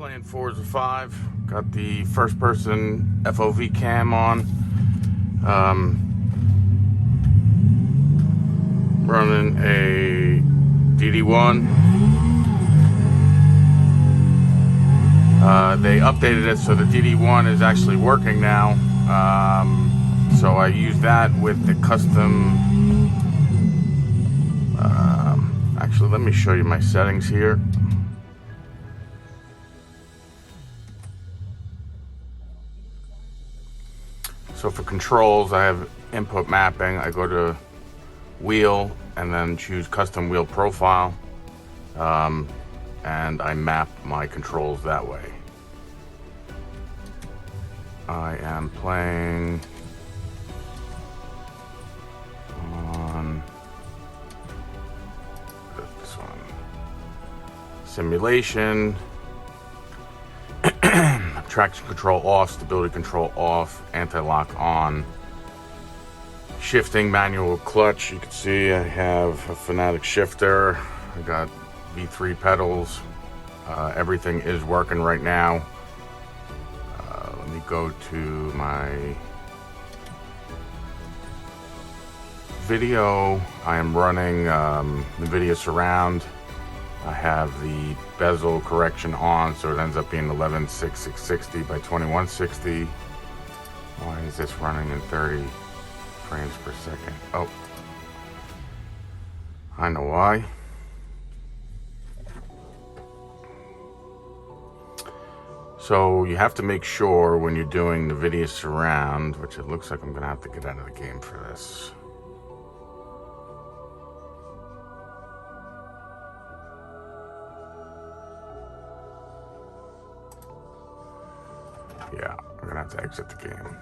Playing Forza 5. Got the first person FOV cam on. Running a DD1. They updated it so the DD1 is actually working now. So I use that with the custom. Actually, let me show you my settings here. So for controls, I have input mapping. I go to wheel and then choose custom wheel profile. And I map my controls that way. I am playing on this one. Simulation. Traction control off, stability control off, anti-lock on. Shifting manual clutch. You can see I have a Fanatic shifter. I got V3 pedals. Everything is working right now. Let me go to my video. I am running NVIDIA Surround. I have the bezel correction on, so it ends up being 11.6660 by 2160. Why is this running in 30 frames per second? Oh, I know why. So you have to make sure when you're doing the NVIDIA Surround, which it looks like I'm gonna have to get out of the game for this. Yeah, I'm gonna have to exit the game.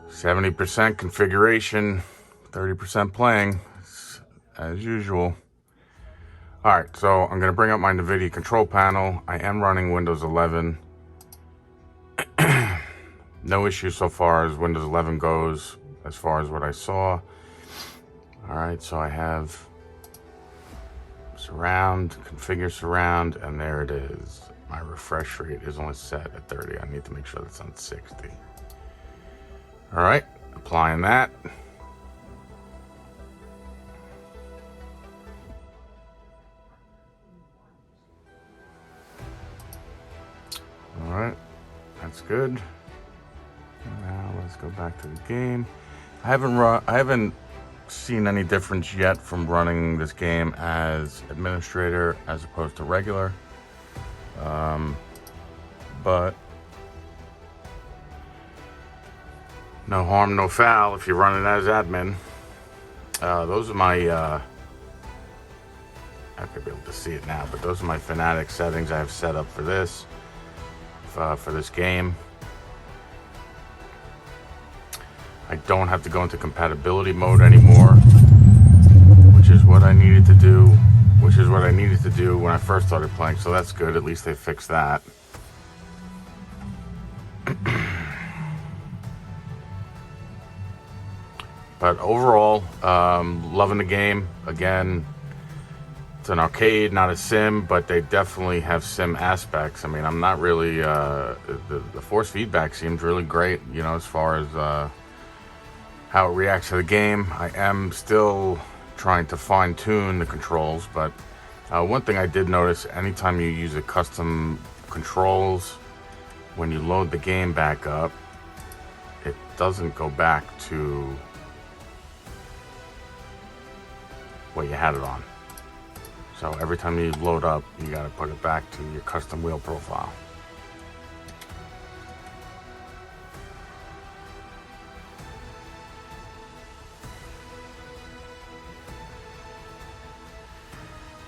%70 configuration, 30% playing, as usual. Alright, so I'm gonna bring up my NVIDIA control panel. I am running Windows 11. No issue so far as Windows 11 goes, as far as what I saw. Alright, so I have surround, configure surround, and there it is. My refresh rate is only set at 30. I need to make sure that's on 60. Alright, applying that. Alright, that's good. Now let's go back to the game. I haven't seen any difference yet from running this game as administrator as opposed to regular. But no harm, no foul if you're running as admin. Those are my, I could be able to see it now, but those are my Fanatic settings I have set up for this, for this game. I don't have to go into compatibility mode anymore, which is what I needed to do, when I first started playing, so that's good. At least they fixed that. But overall, loving the game. Again, it's an arcade, not a sim, but they definitely have sim aspects. I mean, I'm not really, the force feedback seems really great, you know, as far as how it reacts to the game. I am still trying to fine tune the controls, but one thing I did notice, anytime you use a custom controls, when you load the game back up, it doesn't go back to what you had it on. So every time you load up, you got to put it back to your custom wheel profile.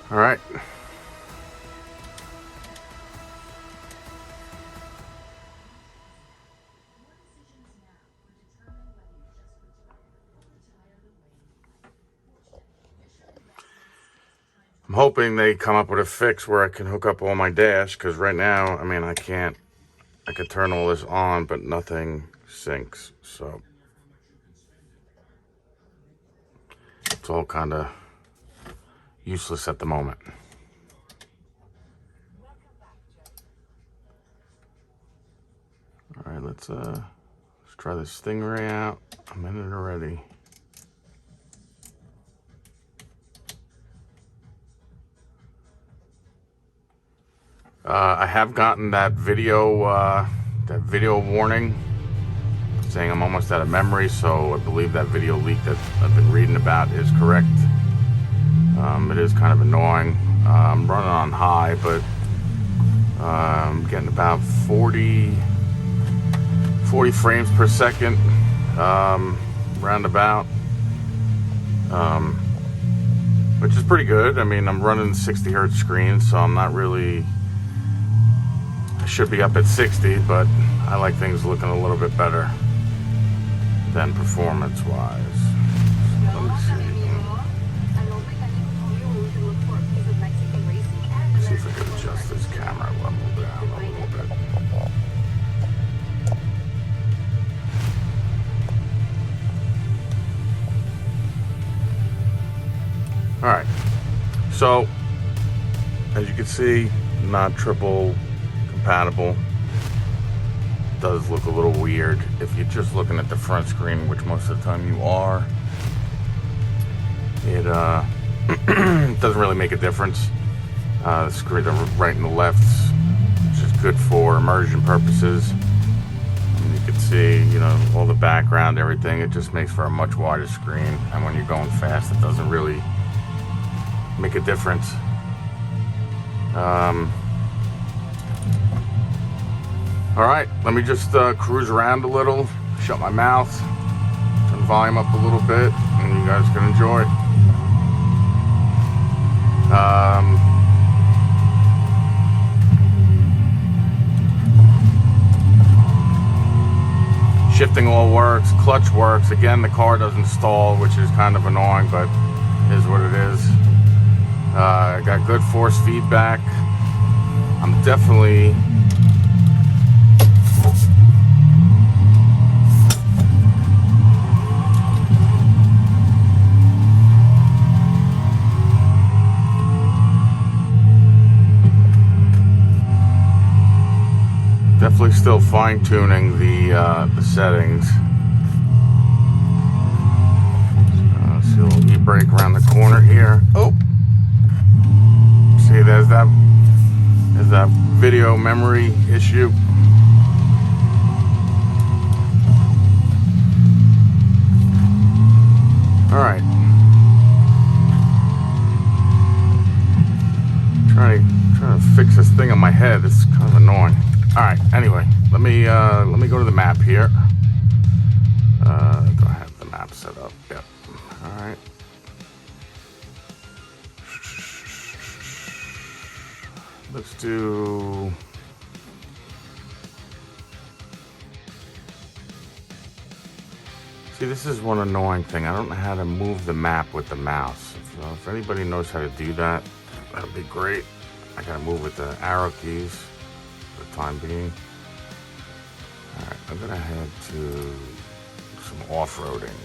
All right. I'm hoping they come up with a fix where I can hook up all my dash, because right now, I mean, I can't. I could turn all this on, but nothing syncs. So all kind of useless at the moment. All right, let's try this Stingray out. I'm in it already. I have gotten that video warning saying I'm almost out of memory, so I believe that video leak that I've been reading about is correct. It is kind of annoying. I'm running on high, but I'm getting about 40 frames per second, roundabout, which is pretty good. I mean, I'm running 60 hertz screen, so I'm not really, I should be up at 60, but I like things looking a little bit better than performance-wise. Let me see. Let's see if I can adjust this camera level down a little bit. All right, so as you can see, not triple compatible. Does look a little weird if you're just looking at the front screen, which most of the time you are. It doesn't really make a difference. The screen, the right and the left, which is good for immersion purposes. And you can see, you know, all the background, everything. It just makes for a much wider screen, and when you're going fast, it doesn't really make a difference. All right, let me just cruise around a little, shut my mouth, turn the volume up a little bit, and you guys can enjoy it. Shifting all works, clutch works. Again, the car doesn't stall, which is kind of annoying, but is what it is. I got good force feedback. I'm definitely still fine-tuning the settings. See a little e-brake around the corner here. Oh, see, there's that video memory issue. All right, trying to fix this thing on my head. It's kind of annoying. All right, anyway, let me go to the map here. Do I have the map set up? Yep. All right. Let's do... See, this is one annoying thing. I don't know how to move the map with the mouse. If anybody knows how to do that, that'd be great. I gotta move with the arrow keys for the time being. All right, I'm gonna head to some off-roading.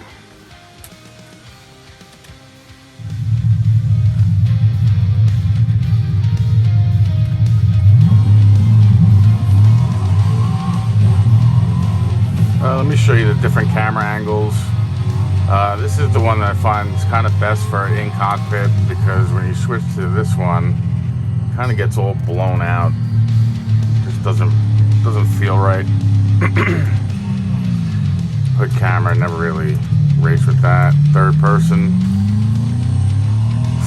Let me show you the different camera angles. This is the one that I find is kind of best for in cockpit, because when you switch to this one, it kind of gets all blown out. Just doesn't feel right. Hood camera, never really raced with that. Third person.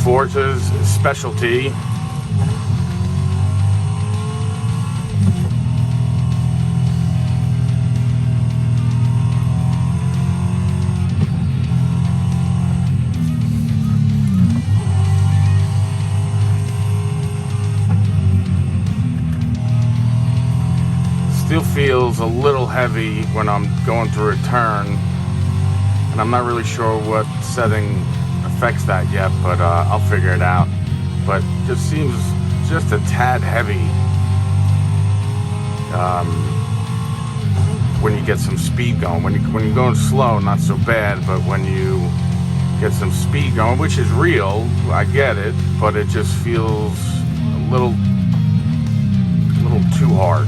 Forza's specialty. Still feels a little heavy when I'm going through a turn, and I'm not really sure what setting affects that yet, but I'll figure it out. But just seems just a tad heavy when you get some speed going. When you're going slow, not so bad, but when you get some speed going, which is real. I get it, but it just feels a little too hard.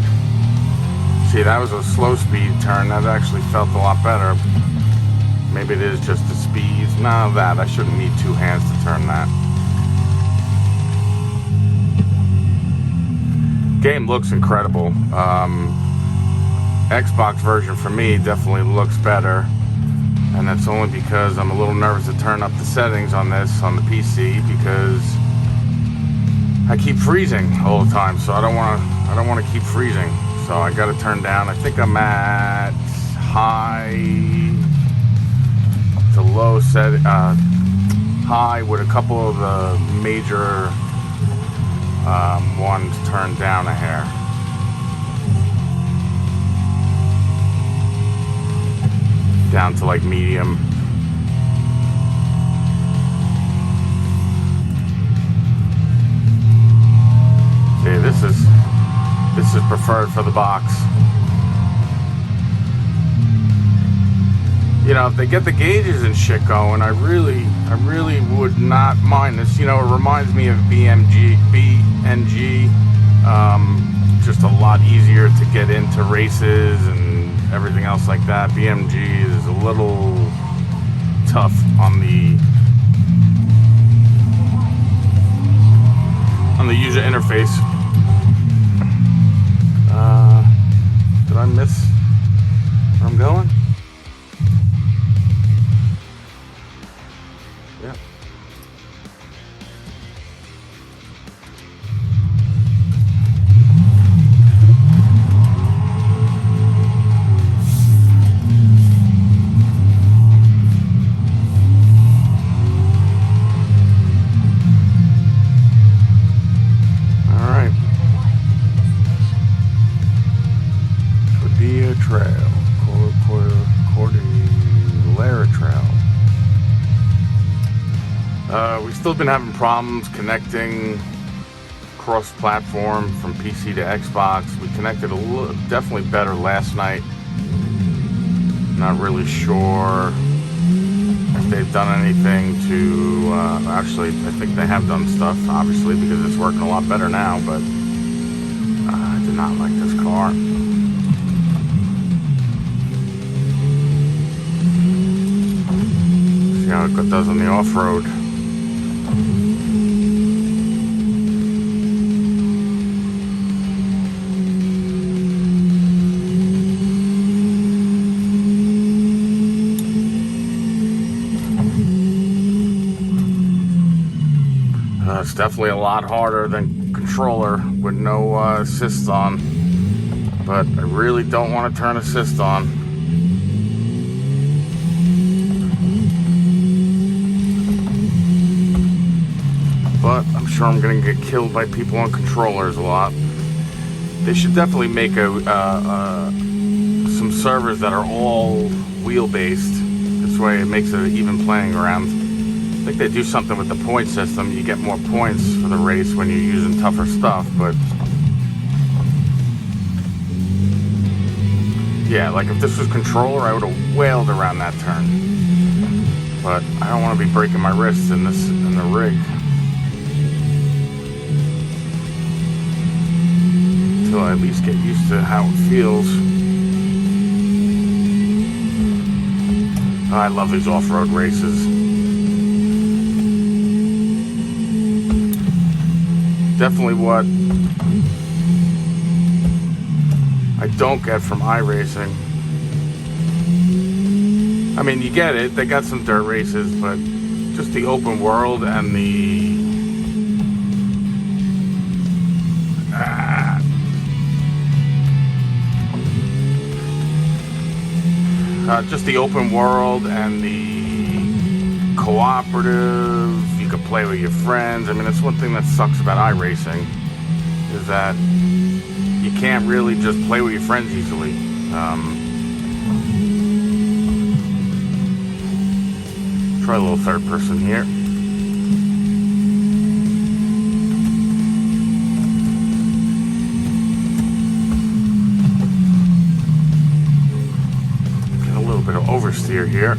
See, that was a slow speed turn. That actually felt a lot better. Maybe it is just the speeds. None of that. I shouldn't need two hands to turn that. Game looks incredible. Xbox version for me definitely looks better, and that's only because I'm a little nervous to turn up the settings on this on the PC because I keep freezing all the time. So I don't want to keep freezing. So I got to turn down. I think I'm at high to low set, high with a couple of the major ones turned down a hair. Down to like medium. See, this is preferred for the box. You know, if they get the gauges and shit going, I really would not mind this. You know, it reminds me of BNG. Just a lot easier to get into races and everything else like that. BMG is a little tough on the user interface. Did I miss where I'm going? Yeah. We've still been having problems connecting cross-platform from PC to Xbox. We connected definitely better last night. Not really sure if they've done anything to, actually, I think they have done stuff, obviously, because it's working a lot better now, but I do not like this car. See how it does on the off-road. It's definitely a lot harder than controller with no assist on, but I really don't want to turn assist on. But I'm sure I'm going to get killed by people on controllers a lot. They should definitely make some servers that are all wheel-based. This way it makes it an even playing ground. I think they do something with the point system. You get more points for the race when you're using tougher stuff, but yeah, like if this was controller, I would have wailed around that turn. But I don't want to be breaking my wrists in the rig. Until I at least get used to how it feels. I love these off-road races. Definitely what I don't get from iRacing. I mean, you get it, they got some dirt races, but just the open world and just the open world and the cooperative. You could play with your friends. I mean, that's one thing that sucks about iRacing, is that you can't really just play with your friends easily. Try a little third person here. Get a little bit of oversteer here.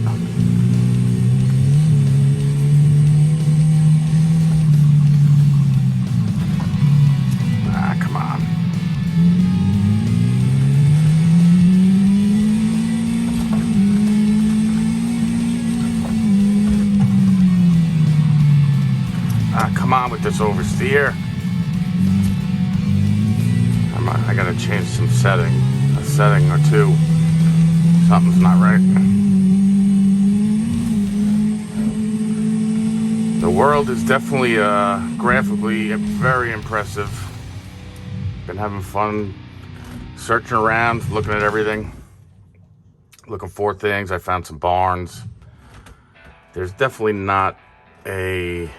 let this oversteer. I gotta change some setting, a setting or two. Something's not right. The world is definitely graphically very impressive. Been having fun searching around, looking at everything, looking for things. I found some barns. There's definitely not a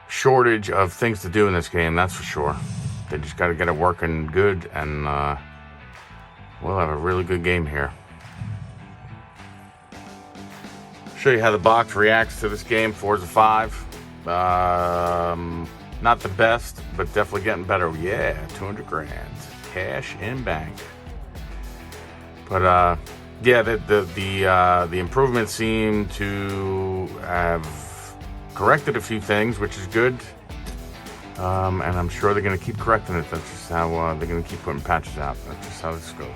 shortage of things to do in this game, that's for sure. They just got to get it working good, and we'll have a really good game here. Show you how the box reacts to this game, Forza 5. Not the best, but definitely getting better. Yeah, 200 grand cash in bank. But yeah, the improvements seem to have corrected a few things, which is good. And I'm sure they're going to keep correcting it. That's just how they're going to keep putting patches out. That's just how this goes.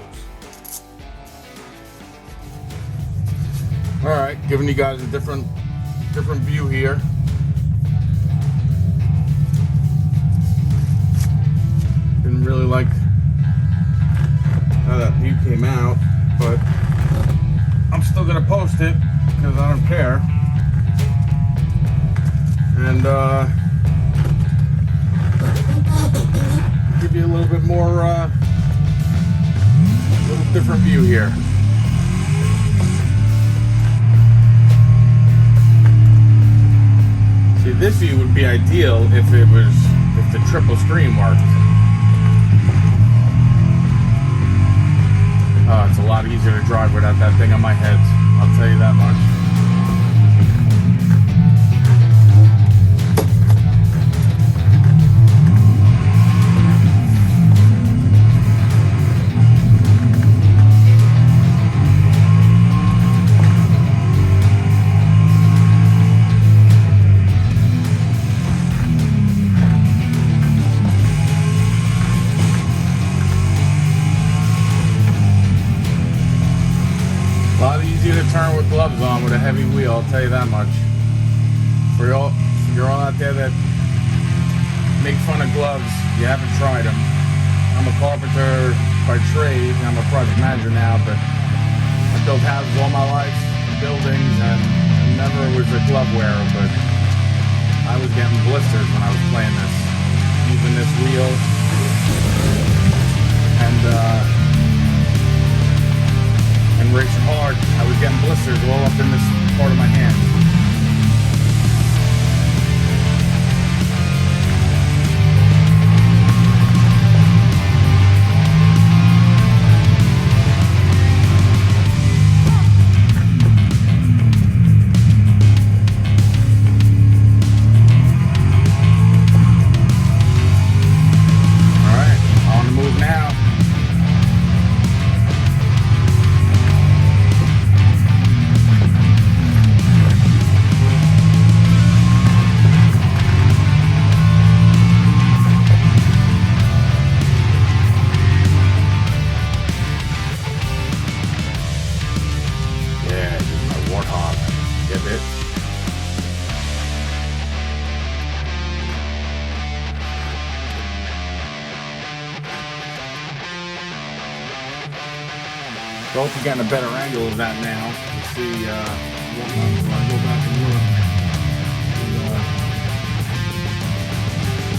All right, giving you guys a different view here. Didn't really like how that view came out, but I'm still gonna post it because I don't care. And give you a little bit more, a little different view here. See, this view would be ideal if the triple screen worked. It's a lot easier to drive without that thing on my head. I'll tell you that much. A lot easier to turn with gloves on with a heavy wheel, I'll tell you that much. For you're all out there that make fun of gloves, you haven't tried them. I'm a carpenter by trade, and I'm a project manager now, but I built houses all my life, buildings, and I never was a glove wearer, but I was getting blisters when I was playing this, using this wheel, and racing hard. I was getting blisters all up in this part of my hand. All right, on the move now. So I hope you're getting a better angle of that now. Let's see what happens when I go back and look.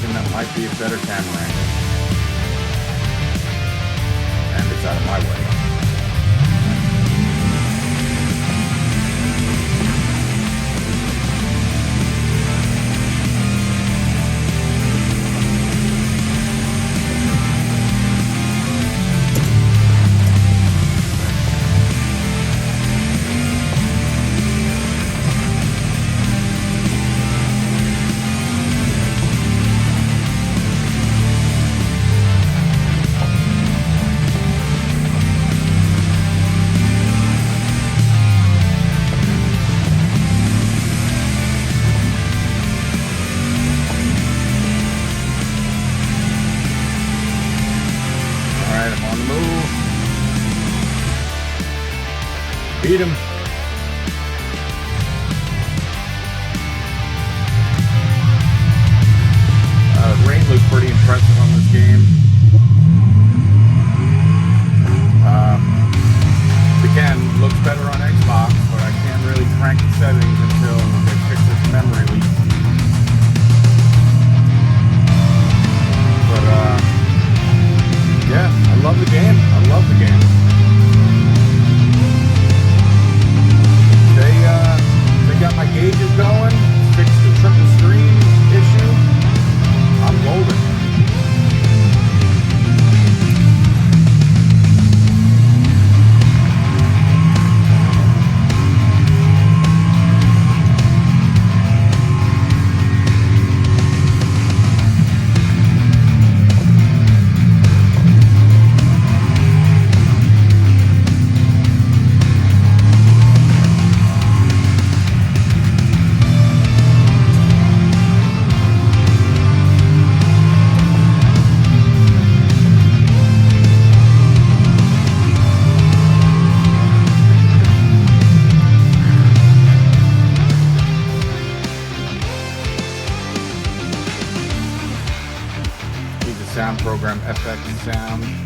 And that might be a better camera angle. And it's out of my way. Beat him. program FX Sound.